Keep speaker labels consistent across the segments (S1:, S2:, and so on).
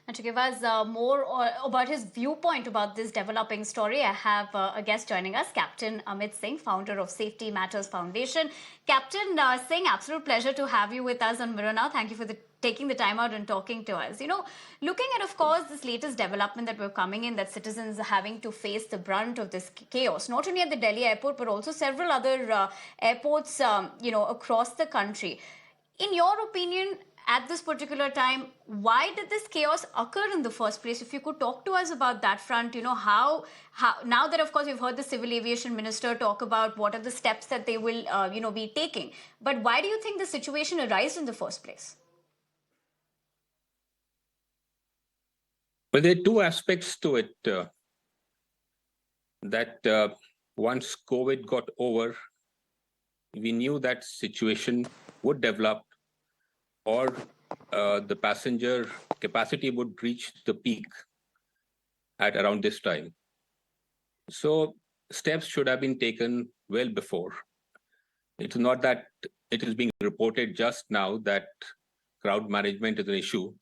S1: And to give us more about his viewpoint about this developing story, I have a guest joining us, Captain Amit Singh, founder of Safety Matters Foundation. Captain Singh, absolute pleasure to have you with us on Mirror Now. Thank you for taking the time out and talking to us. Looking at, of course, this latest development that we're coming in, that citizens are having to face the brunt of this chaos, not only at the Delhi airport, but also several other airports, across the country. In your opinion, at this particular time, why did this chaos occur in the first place? If you could talk to us about that front, how now that of course we've heard the civil aviation minister talk about what are the steps that they will be taking, but why do you think the situation arose in the first place?
S2: Well, there are two aspects to it. That once COVID got over, we knew that situation would develop, or the passenger capacity would reach the peak at around this time. So steps should have been taken well before. It's not that it is being reported just now that crowd management is an issue.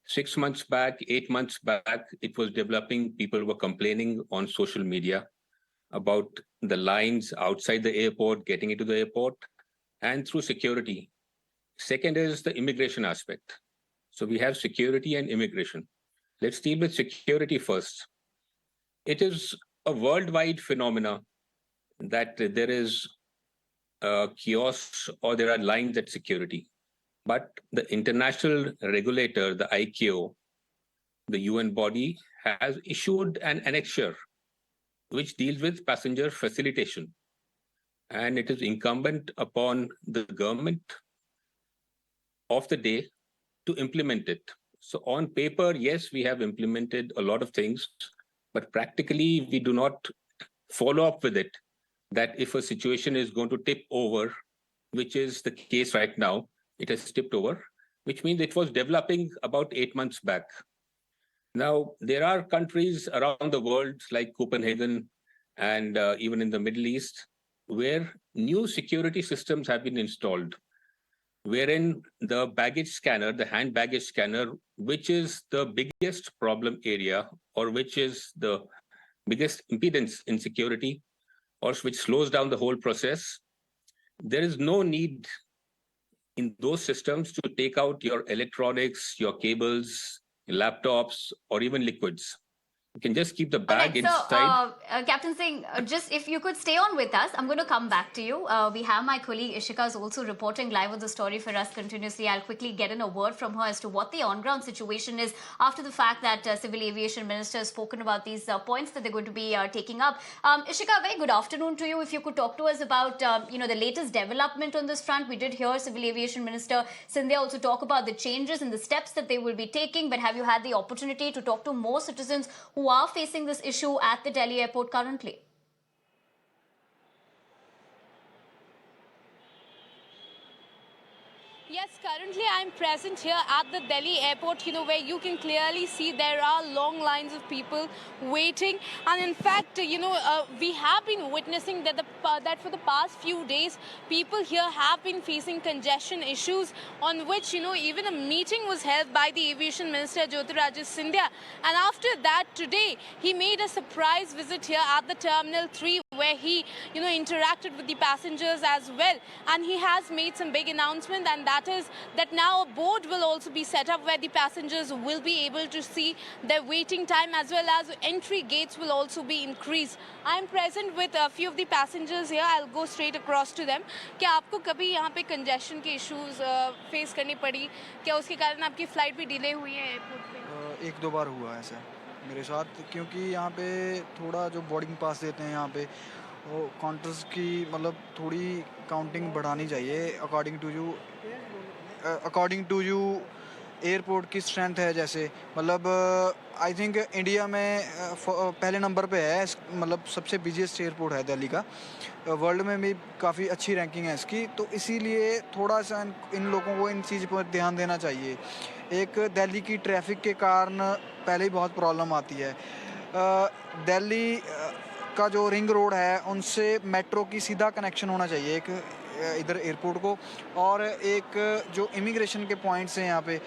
S2: 6 months back, 8 months back, it was developing. People were complaining on social media about the lines outside the airport, getting into the airport, and through security. Second is the immigration aspect. So we have security and immigration. Let's deal with security first. It is a worldwide phenomena that there is chaos or there are lines at security. But the international regulator, the ICAO, the UN body, has issued an annexure which deals with passenger facilitation. And it is incumbent upon the government of the day to implement it. So on paper, yes, we have implemented a lot of things, but practically we do not follow up with it. That if a situation is going to tip over, which is the case right now, it has tipped over, which means it was developing about 8 months back. Now, there are countries around the world like Copenhagen and even in the Middle East, where new security systems have been installed, wherein the baggage scanner, the hand baggage scanner, which is the biggest problem area or which is the biggest impedance in security or which slows down the whole process, there is no need in those systems to take out your electronics, your cables, laptops, or even liquids. You can just keep the bag inside.
S1: So, Captain Singh, just if you could stay on with us, I'm going to come back to you. We have my colleague Ishika is also reporting live on the story for us continuously. I'll quickly get in a word from her as to what the on-ground situation is after the fact that Civil Aviation Minister has spoken about these points that they're going to be taking up. Ishika, very good afternoon to you. If you could talk to us about the latest development on this front. We did hear Civil Aviation Minister Scindia also talk about the changes and the steps that they will be taking. But have you had the opportunity to talk to more citizens who are facing this issue at the Delhi airport currently?
S3: Yes, currently I'm present here at the Delhi airport, where you can clearly see there are long lines of people waiting. And in fact, we have been witnessing that that for the past few days, people here have been facing congestion issues on which, even a meeting was held by the Aviation Minister Jyotiraditya Scindia. And after that, today, he made a surprise visit here at the Terminal 3 where he, interacted with the passengers as well. And he has made some big announcement, and that is that now a board will also be set up where the passengers will be able to see their waiting time, as well as entry gates will also be increased. I'm present with a few of the passengers here. I'll go straight across to them. क्या आपको कभी यहाँ पे congestion के issues face करनी पड़ी? क्या उसके कारण आपकी flight भी delay हुई है airport पे?
S4: एक दो बार हुआ है ऐसा मेरे साथ, क्योंकि यहाँ पे थोड़ा जो बोर्डिंग पास देते हैं यहाँ पे वो काउंटर्स की मतलब थोड़ी काउंटिंग बढ़ानी चाहिए अकॉर्डिंग टू यू एयरपोर्ट की स्ट्रेंथ है। जैसे मतलब आई थिंक इंडिया में पहले नंबर पे है, मतलब सबसे बिजीएस्ट एयरपोर्ट है दिल्ली का, वर्ल्ड में भी काफ़ी अच्छी रैंकिंग है इसकी। तो इसीलिए थोड़ा सा इन लोगों को इन चीज़ पर ध्यान देना चाहिए। एक दिल्ली की ट्रैफिक के कारण पहले ही बहुत प्रॉब्लम आती है। दिल्ली का जो रिंग रोड है उनसे मेट्रो की सीधा कनेक्शन होना चाहिए एक इधर एयरपोर्ट को, और एक जो इमिग्रेशन के पॉइंट्स हैं यहाँ पे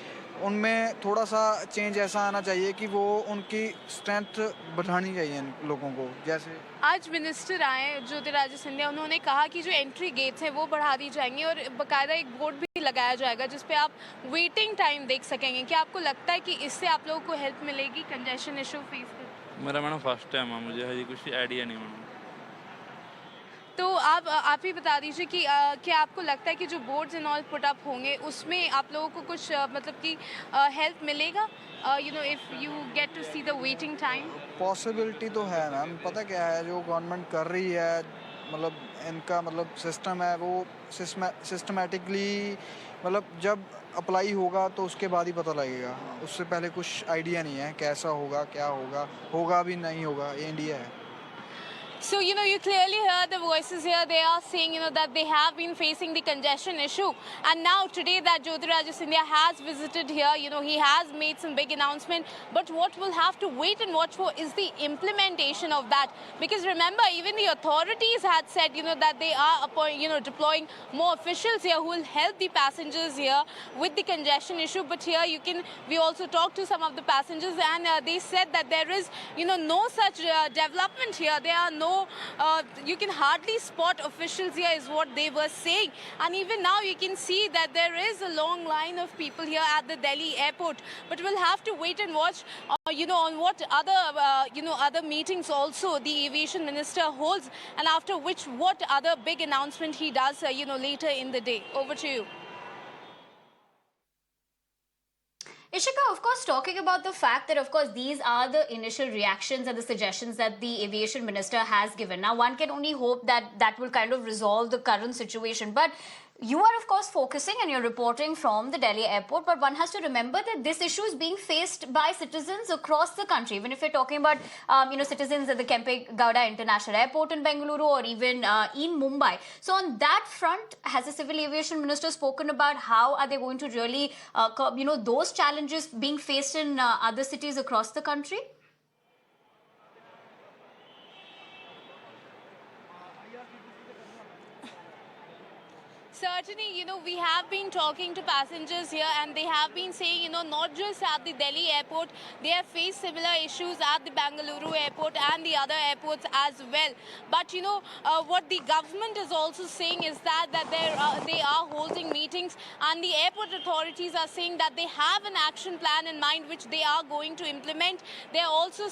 S4: उनमें थोड़ा सा चेंज ऐसा आना चाहिए कि वो उनकी स्ट्रेंथ बढ़ानी चाहिए इन लोगों को। जैसे
S3: आज मिनिस्टर आए ज्योतिरादित्य सिंधिया, उन्होंने कहा कि जो एंट्री गेट्स हैं वो बढ़ा दी जाएंगी और बाकायदा एक बोर्ड भी लगाया जाएगा जिस पे आप वेटिंग टाइम देख सकेंगे। क्या आपको लगता है कि इससे आप लोगों को हेल्प मिलेगी कंजेशन इशू फेस करने?
S5: मेरा मैडम फर्स्ट टाइम है, मुझे हजी कुछ आइडिया नहीं मैडम।
S3: तो आप ही बता दीजिए कि क्या आपको लगता है कि जो boards and all put up होंगे उसमें आप लोगों को कुछ मतलब कि हेल्प मिलेगा, if you get to see the waiting time?
S4: Possibility तो है मैम। पता क्या है, जो गवर्नमेंट कर रही है, मतलब इनका मतलब सिस्टम है वो सिस्टमेटिकली, मतलब जब अप्लाई होगा तो उसके बाद ही पता लगेगा। उससे पहले कुछ आइडिया नहीं है कैसा होगा, क्या होगा, होगा भी नहीं होगा। ये इंडिया है।
S3: So, you clearly heard the voices here. They are saying, that they have been facing the congestion issue. And now today that Jyotiraditya Scindia has visited here, he has made some big announcement. But what we'll have to wait and watch for is the implementation of that. Because remember, even the authorities had said, that they are, deploying more officials here who will help the passengers here with the congestion issue. But here we also talked to some of the passengers and they said that there is, no such development here. There are no you can hardly spot officials here is what they were saying. And even now you can see that there is a long line of people here at the Delhi airport. But we'll have to wait and watch, on what other, other meetings also the aviation minister holds, and after which what other big announcement he does, later in the day. Over to you.
S1: Ishika, of course, talking about the fact that, of course, these are the initial reactions and the suggestions that the aviation minister has given. Now, one can only hope that that will kind of resolve the current situation. But you are, of course, focusing and you're reporting from the Delhi airport, but one has to remember that this issue is being faced by citizens across the country. Even if you're talking about, citizens at the Kempe Gowda International Airport in Bengaluru or even in Mumbai. So on that front, has the civil aviation minister spoken about how are they going to really, curb, those challenges being faced in other cities across the country?
S3: Certainly, we have been talking to passengers here and they have been saying, not just at the Delhi airport, they have faced similar issues at the Bengaluru airport and the other airports as well. But, what the government is also saying is that they are holding meetings and the airport authorities are saying that they have an action plan in mind which they are going to implement. They are also,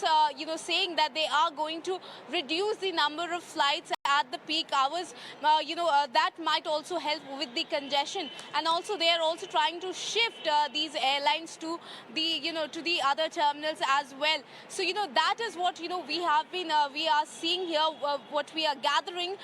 S3: saying that they are going to reduce the number of flights at the peak hours. That might also help with the congestion, and also they are also trying to shift these airlines to the to the other terminals as well. So that is what we have been we are seeing here, what we are gathering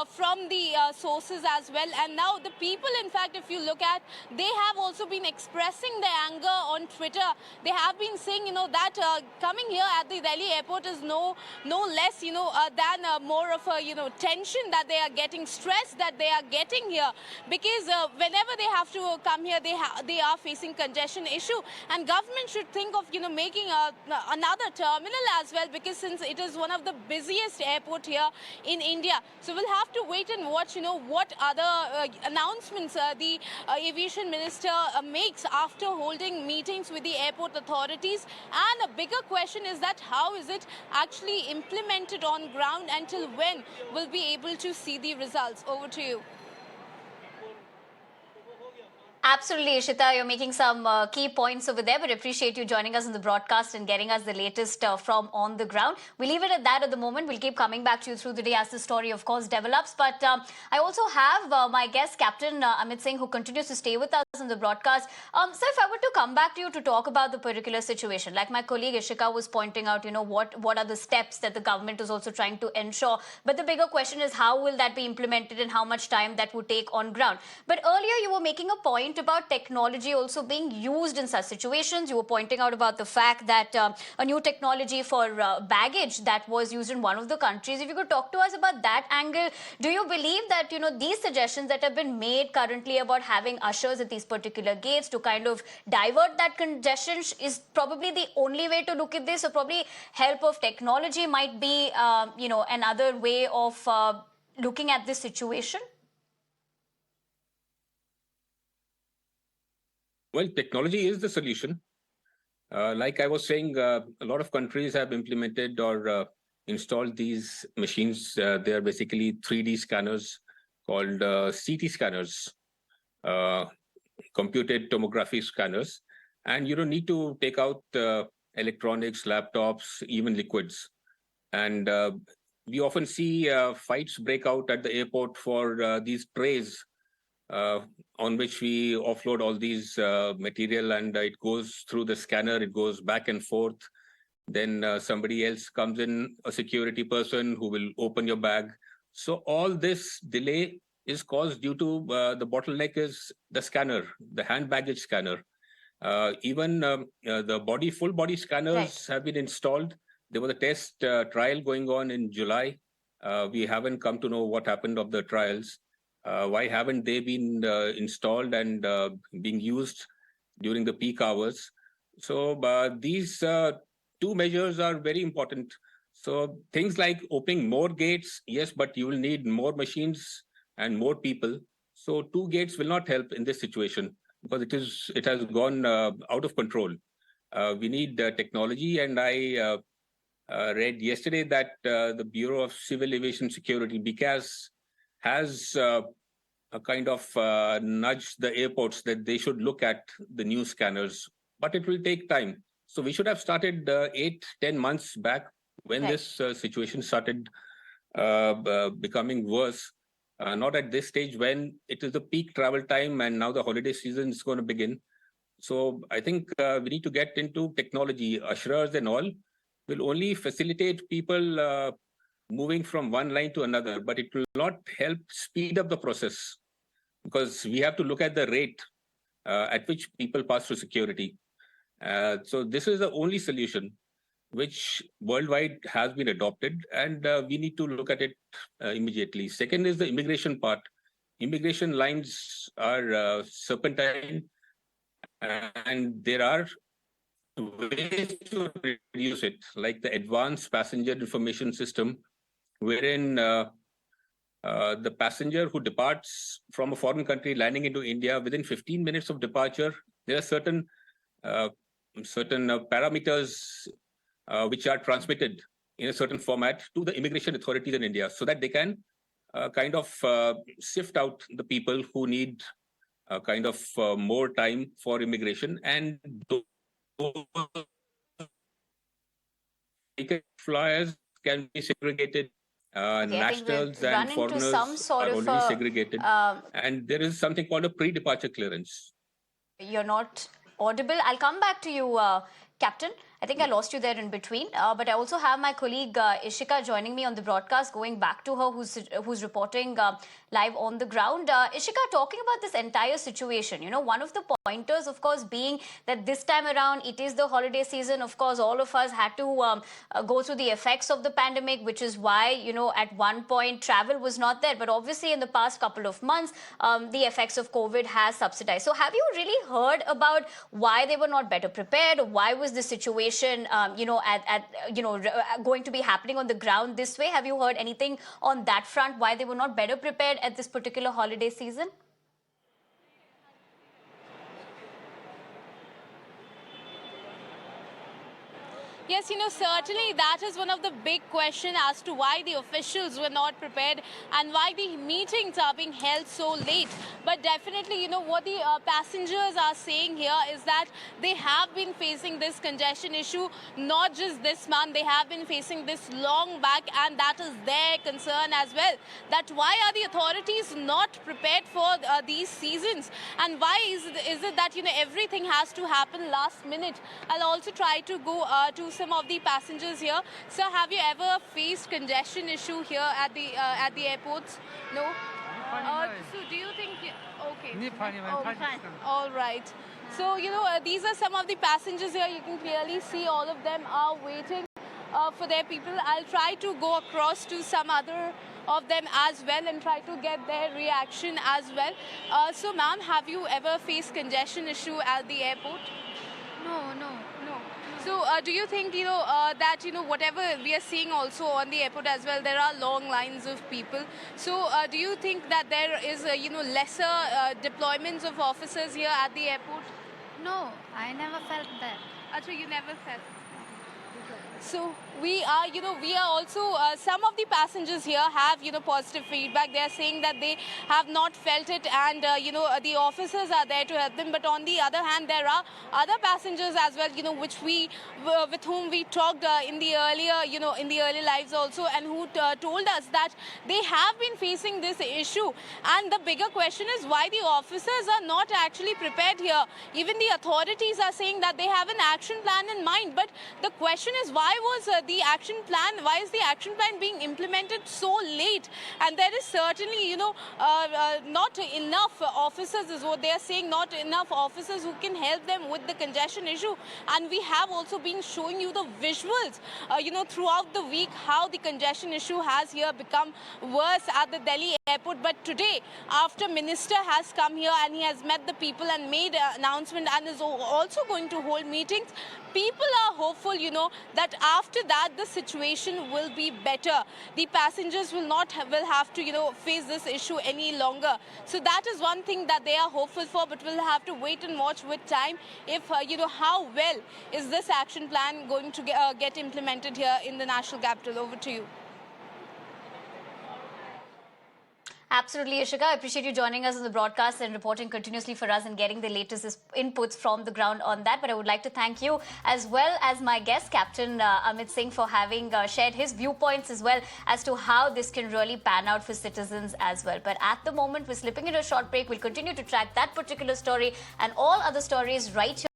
S3: from the sources as well. And now the people, in fact, if you look at, they have also been expressing their anger on Twitter. They have been saying that coming here at the Delhi airport is no less than more of a tension that they are getting, stress that they are getting here, because whenever they have to come here, they are facing congestion issue, and government should think of making another terminal as well, because since it is one of the busiest airport here in India. So we'll have to wait and watch what other announcements the aviation minister makes after holding meetings with the airport authorities. And a bigger question is that how is it actually implemented on ground, until when we'll be able to see the results. Over to you.
S1: Absolutely, Ishita. You're making some key points over there, but appreciate you joining us on the broadcast and getting us the latest from on the ground. We'll leave it at that at the moment. We'll keep coming back to you through the day as the story, of course, develops. But I also have my guest, Captain Amit Singh, who continues to stay with us on the broadcast. So if I were to come back to you to talk about the particular situation, like my colleague Ishika was pointing out, what are the steps that the government is also trying to ensure. But the bigger question is how will that be implemented and how much time that would take on ground. But earlier you were making a point about technology also being used in such situations. You were pointing out about the fact that a new technology for baggage that was used in one of the countries. If you could talk to us about that angle, do you believe that these suggestions that have been made currently about having ushers at these particular gates to kind of divert that congestion is probably the only way to look at this, or probably help of technology might be another way of looking at this situation?
S2: Well, technology is the solution. Like I was saying, a lot of countries have implemented or installed these machines. They are basically 3D scanners called CT scanners, uh, computed tomography scanners. And you don't need to take out electronics, laptops, even liquids. And we often see fights break out at the airport for these trays uh, on which we offload all these material, and it goes through the scanner, it goes back and forth. Then somebody else comes in, a security person who will open your bag. So all this delay is caused due to the bottleneck is the scanner, the hand baggage scanner. Even the full body
S1: Right.
S2: scanners have been installed. There was a test trial going on in July. We haven't come to know what happened of the trials. Why haven't they been installed and being used during the peak hours? So these two measures are very important. So things like opening more gates, yes, but you will need more machines and more people. So two gates will not help in this situation because it has gone out of control. We need technology, and I read yesterday that the Bureau of Civil Aviation Security (BCAS) has a kind of nudge the airports that they should look at the new scanners, but it will take time. So we should have started 8-10 months back when
S1: Right.
S2: this situation started becoming worse. Not at this stage when it is the peak travel time and now the holiday season is going to begin. So I think we need to get into technology. Ushers and all will only facilitate people moving from one line to another, but it will not help speed up the process because we have to look at the rate at which people pass through security. So this is the only solution which worldwide has been adopted, and we need to look at it immediately. Second is the immigration part. Immigration lines are serpentine, and there are ways to reduce it, like the advanced passenger information system, wherein the passenger who departs from a foreign country landing into India within 15 minutes of departure, there are uh, certain parameters which are transmitted in a certain format to the immigration authorities in India, so that they can kind of sift out the people who need kind of more time for immigration, and those flyers can be segregated.
S1: Okay, I think we've
S2: Nationals and
S1: run into some
S2: foreigners
S1: sort
S2: are
S1: of
S2: already
S1: a
S2: segregated, and there is something called a pre-departure clearance.
S1: you're not audible. I'll come back to you, Captain. I think I lost you there in between. But I also have my colleague Ishika joining me on the broadcast, going back to her, who's reporting live on the ground. Ishika, talking about this entire situation, one of the pointers, of course, being that this time around it is the holiday season. Of course, all of us had to go through the effects of the pandemic, which is why, at one point travel was not there. But obviously, in the past couple of months, the effects of COVID has subsidized. So, have you really heard about why they were not better prepared? Why was the situation, going to be happening on the ground this way? Have you heard anything on that front? Why they were not better prepared at this particular holiday season?
S3: Yes, certainly that is one of the big questions as to why the officials were not prepared and why the meetings are being held so late. But definitely, what the passengers are saying here is that they have been facing this congestion issue, not just this month, they have been facing this long back, and that is their concern as well. That why are the authorities not prepared for these seasons? And why is it that, everything has to happen last minute? I'll also try to go to some of the passengers here. Sir, have you ever faced congestion issue here at the airports? No. So do you think? Okay. Fine. All right. So these are some of the passengers here. You can clearly see all of them are waiting for their people. I'll try to go across to some other of them as well and try to get their reaction as well. So, ma'am, have you ever faced congestion issue at the airport?
S6: No.
S3: So, do you think, that, whatever we are seeing also on the airport as well, there are long lines of people. So, do you think that there is, lesser deployments of officers here at the airport?
S6: No, I never felt that.
S3: Actually, you never felt. So we are, we are also, some of the passengers here have, positive feedback. They are saying that they have not felt it and, the officers are there to help them. But on the other hand, there are other passengers as well, with whom we talked in the earlier, in the early lives also, and who told us that they have been facing this issue. And the bigger question is why the officers are not actually prepared here. Even the authorities are saying that they have an action plan in mind. But the question is why was the action plan, why is the action plan being implemented so late? And there is certainly, not enough officers is what they are saying, not enough officers who can help them with the congestion issue. And we have also been showing you the visuals, throughout the week, how the congestion issue has here become worse at the Delhi airport. But today, after Minister has come here and he has met the people and made an announcement and is also going to hold meetings, people are hopeful, that after that the situation will be better. The passengers will not will have to, face this issue any longer. So that is one thing that they are hopeful for, but we'll have to wait and watch with time if, how well is this action plan going to get implemented here in the national capital. Over to you.
S1: Absolutely, Ishika. I appreciate you joining us on the broadcast and reporting continuously for us and getting the latest inputs from the ground on that. But I would like to thank you as well as my guest, Captain Amit Singh, for having shared his viewpoints as well as to how this can really pan out for citizens as well. But at the moment, we're slipping into a short break. We'll continue to track that particular story and all other stories right here.